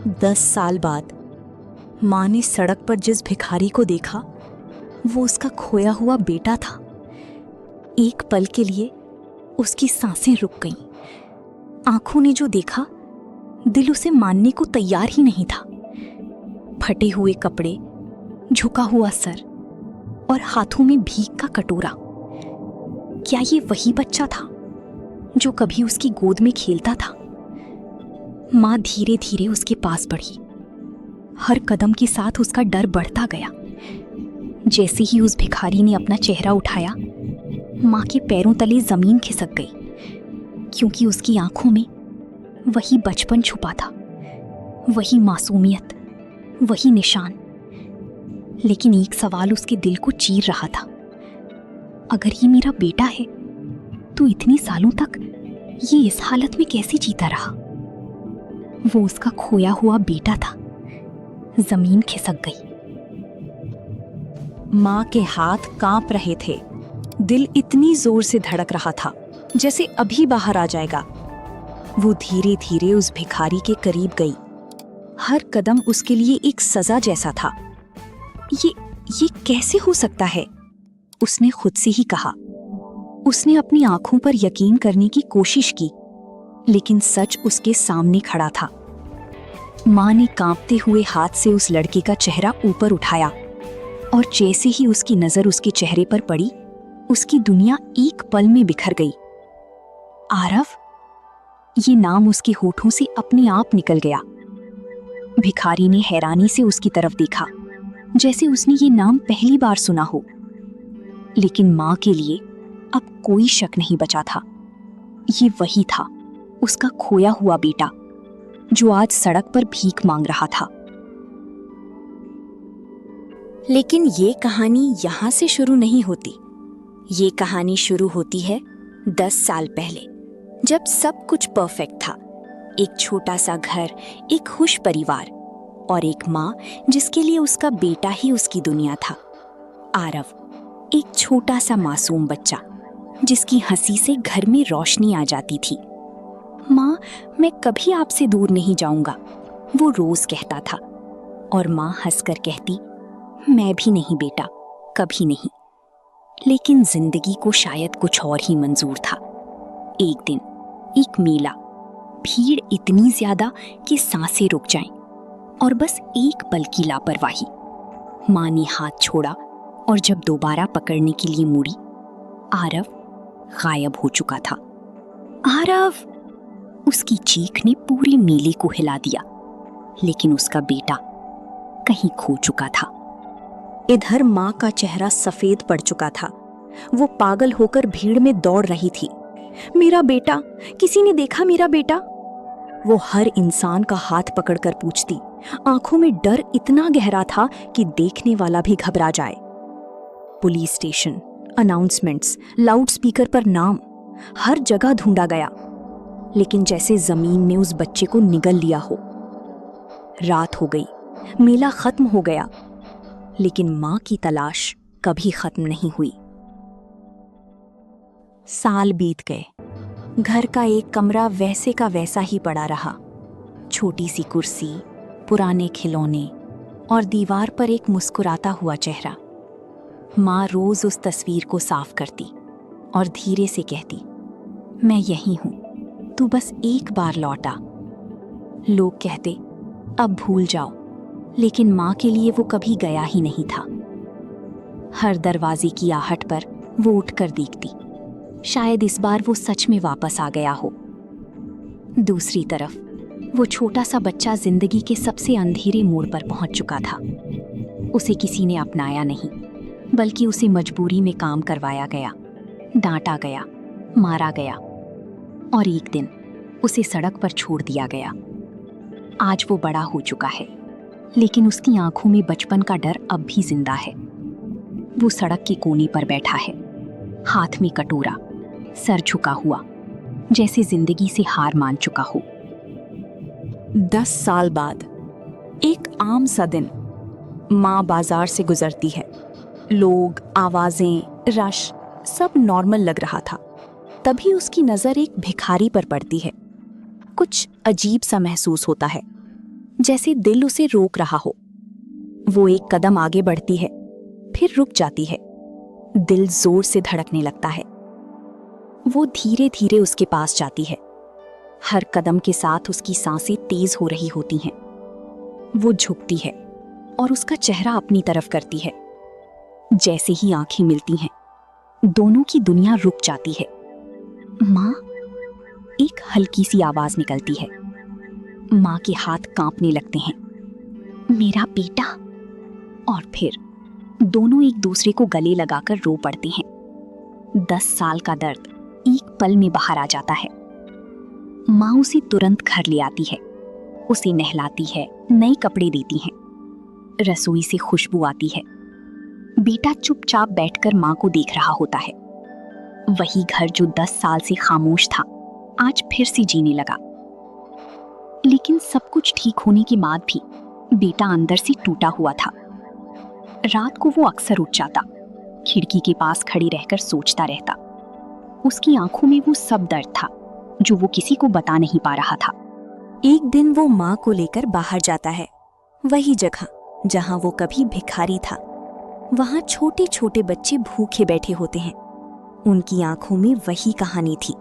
10 साल बाद माँ ने सड़क पर जिस भिखारी को देखा वो उसका खोया हुआ बेटा था। एक पल के लिए उसकी सांसें रुक गईं। आंखों ने जो देखा दिल उसे मानने को तैयार ही नहीं था। फटे हुए कपड़े, झुका हुआ सर और हाथों में भीख का कटोरा। क्या ये वही बच्चा था जो कभी उसकी गोद में खेलता था? माँ धीरे धीरे उसके पास बढ़ी। हर कदम के साथ उसका डर बढ़ता गया। जैसे ही उस भिखारी ने अपना चेहरा उठाया, माँ के पैरों तले जमीन खिसक गई, क्योंकि उसकी आंखों में वही बचपन छुपा था, वही मासूमियत, वही निशान। लेकिन एक सवाल उसके दिल को चीर रहा था। अगर ये मेरा बेटा है तो इतने सालों तक ये इस हालत में कैसे जीता रहा? वो उसका खोया हुआ बेटा था। जमीन खिसक गई। माँ के हाथ कांप रहे थे। दिल इतनी जोर से धड़क रहा था जैसे अभी बाहर आ जाएगा। वो धीरे धीरे उस भिखारी के करीब गई। हर कदम उसके लिए एक सजा जैसा था। ये कैसे हो सकता है? उसने खुद से ही कहा। उसने अपनी आंखों पर यकीन करने की कोशिश की, लेकिन सच उसके सामने खड़ा था। माँ ने कांपते हुए हाथ से उस लड़के का चेहरा ऊपर उठाया और जैसे ही उसकी नजर उसके चेहरे पर पड़ी, उसकी दुनिया एक पल में बिखर गई। आरव, ये नाम उसके होठों से अपने आप निकल गया। भिखारी ने हैरानी से उसकी तरफ देखा, जैसे उसने ये नाम पहली बार सुना हो। लेकिन माँ के लिए अब कोई शक नहीं बचा था। ये वही था, उसका खोया हुआ बेटा, जो आज सड़क पर भीख मांग रहा था। लेकिन ये कहानी यहाँ से शुरू नहीं होती। ये कहानी शुरू होती है 10 साल पहले, जब सब कुछ परफेक्ट था। एक छोटा सा घर, एक खुश परिवार और एक माँ जिसके लिए उसका बेटा ही उसकी दुनिया था। आरव, एक छोटा सा मासूम बच्चा जिसकी हंसी से घर में रोशनी आ जाती थी। माँ, मैं कभी आपसे दूर नहीं जाऊंगा, वो रोज कहता था। और माँ हंसकर कहती, मैं भी नहीं बेटा, कभी नहीं। लेकिन जिंदगी को शायद कुछ और ही मंजूर था। एक दिन एक मेला, भीड़ इतनी ज्यादा कि सांसें रुक जाएं, और बस एक पल की लापरवाही। माँ ने हाथ छोड़ा और जब दोबारा पकड़ने के लिए मुड़ी, आरव गायब हो चुका था। आरव! उसकी चीख ने पूरे मेले को हिला दिया। लेकिन उसका बेटा कहीं खो चुका था। इधर माँ का चेहरा सफेद पड़ चुका था। वो पागल होकर भीड़ में दौड़ रही थी। मेरा बेटा, किसी ने देखा मेरा बेटा? वो हर इंसान का हाथ पकड़कर पूछती। आंखों में डर इतना गहरा था कि देखने वाला भी घबरा जाए। पुलिस स्टेशन, अनाउंसमेंट्स, लाउडस्पीकर पर नाम, हर जगह ढूंढा गया, लेकिन जैसे जमीन ने उस बच्चे को निगल लिया हो। रात हो गई, मेला खत्म हो गया, लेकिन माँ की तलाश कभी खत्म नहीं हुई। साल बीत गए। घर का एक कमरा वैसे का वैसा ही पड़ा रहा। छोटी सी कुर्सी, पुराने खिलौने और दीवार पर एक मुस्कुराता हुआ चेहरा। माँ रोज उस तस्वीर को साफ करती और धीरे से कहती, मैं यही हूं, तू बस एक बार लौटा। लोग कहते, अब भूल जाओ, लेकिन माँ के लिए वो कभी गया ही नहीं था। हर दरवाजे की आहट पर वो उठकर देखती, शायद इस बार वो सच में वापस आ गया हो। दूसरी तरफ वो छोटा सा बच्चा जिंदगी के सबसे अंधेरे मोड़ पर पहुंच चुका था। उसे किसी ने अपनाया नहीं, बल्कि उसे मजबूरी में काम करवाया गया, डांटा गया, मारा गया और एक दिन उसे सड़क पर छोड़ दिया गया। आज वो बड़ा हो चुका है, लेकिन उसकी आंखों में बचपन का डर अब भी जिंदा है। वो सड़क के कोने पर बैठा है, हाथ में कटोरा, सर झुका हुआ, जैसे जिंदगी से हार मान चुका हो। 10 साल बाद एक आम सा दिन। माँ बाजार से गुजरती है। लोग, आवाजें, रश सब नॉर्मल लग रहा था। तभी उसकी नजर एक भिखारी पर पड़ती है। कुछ अजीब सा महसूस होता है। जैसे दिल उसे रोक रहा हो। वो एक कदम आगे बढ़ती है, फिर रुक जाती है। दिल जोर से धड़कने लगता है। वो धीरे धीरे उसके पास जाती है। हर कदम के साथ उसकी सांसें तेज हो रही होती हैं। वो झुकती है और उसका चेहरा अपनी तरफ करती है। जैसे ही आंखें मिलती हैं, दोनों की दुनिया रुक जाती है। माँ, एक हल्की सी आवाज निकलती है। माँ के हाथ कांपने लगते हैं। मेरा बेटा। और फिर दोनों एक दूसरे को गले लगाकर रो पड़ते हैं। 10 साल का दर्द एक पल में बाहर आ जाता है। माँ उसे तुरंत घर ले आती है, उसे नहलाती है, नए कपड़े देती हैं। रसोई से खुशबू आती है। बेटा चुपचाप बैठकर माँ को देख रहा होता है। वही घर जो 10 साल से खामोश था, आज फिर से जीने लगा। लेकिन सब कुछ ठीक होने के बाद भी बेटा अंदर से टूटा हुआ था। रात को वो अक्सर उठ जाता, खिड़की के पास खड़े रहकर सोचता रहता। उसकी आंखों में वो सब दर्द था जो वो किसी को बता नहीं पा रहा था। एक दिन वो माँ को लेकर बाहर जाता है, वही जगह जहाँ वो कभी भिखारी था। वहाँ छोटे छोटे बच्चे भूखे बैठे होते हैं। उनकी आंखों में वही कहानी थी।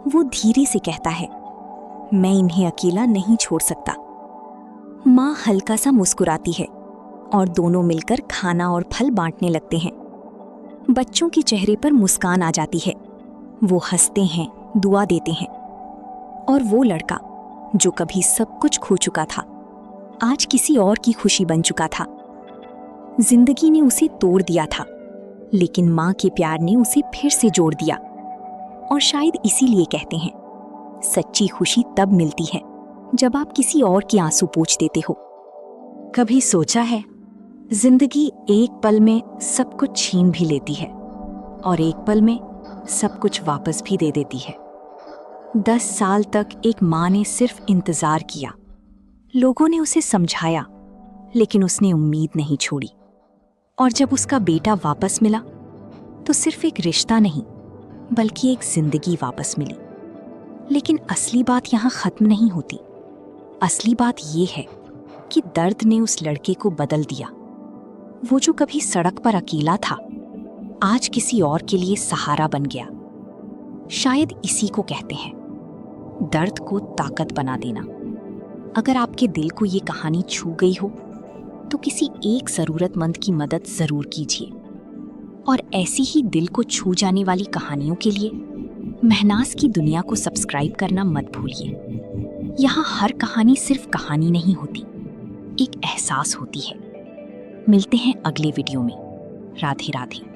वो धीरे से कहता है, मैं इन्हें अकेला नहीं छोड़ सकता। माँ हल्का सा मुस्कुराती है और दोनों मिलकर खाना और फल बांटने लगते हैं। बच्चों के चेहरे पर मुस्कान आ जाती है। वो हंसते हैं, दुआ देते हैं। और वो लड़का जो कभी सब कुछ खो चुका था, आज किसी और की खुशी बन चुका था। जिंदगी ने उसे तोड़ दिया था, लेकिन माँ के प्यार ने उसे फिर से जोड़ दिया। और शायद इसीलिए कहते हैं, सच्ची खुशी तब मिलती है जब आप किसी और के आंसू पोंछ देते हो। कभी सोचा है, जिंदगी एक पल में सब कुछ छीन भी लेती है और एक पल में सब कुछ वापस भी दे देती है। 10 साल तक एक माँ ने सिर्फ इंतजार किया। लोगों ने उसे समझाया, लेकिन उसने उम्मीद नहीं छोड़ी। और जब उसका बेटा वापस मिला, तो सिर्फ एक रिश्ता नहीं, बल्कि एक जिंदगी वापस मिली। लेकिन असली बात यहाँ खत्म नहीं होती। असली बात ये है कि दर्द ने उस लड़के को बदल दिया। वो जो कभी सड़क पर अकेला था, आज किसी और के लिए सहारा बन गया। शायद इसी को कहते हैं दर्द को ताकत बना देना। अगर आपके दिल को ये कहानी छू गई हो, तो किसी एक जरूरतमंद की मदद जरूर कीजिए। और ऐसी ही दिल को छू जाने वाली कहानियों के लिए महनाज की दुनिया को सब्सक्राइब करना मत भूलिए। यहाँ हर कहानी सिर्फ कहानी नहीं होती, एक एहसास होती है। मिलते हैं अगले वीडियो में। राधे राधे।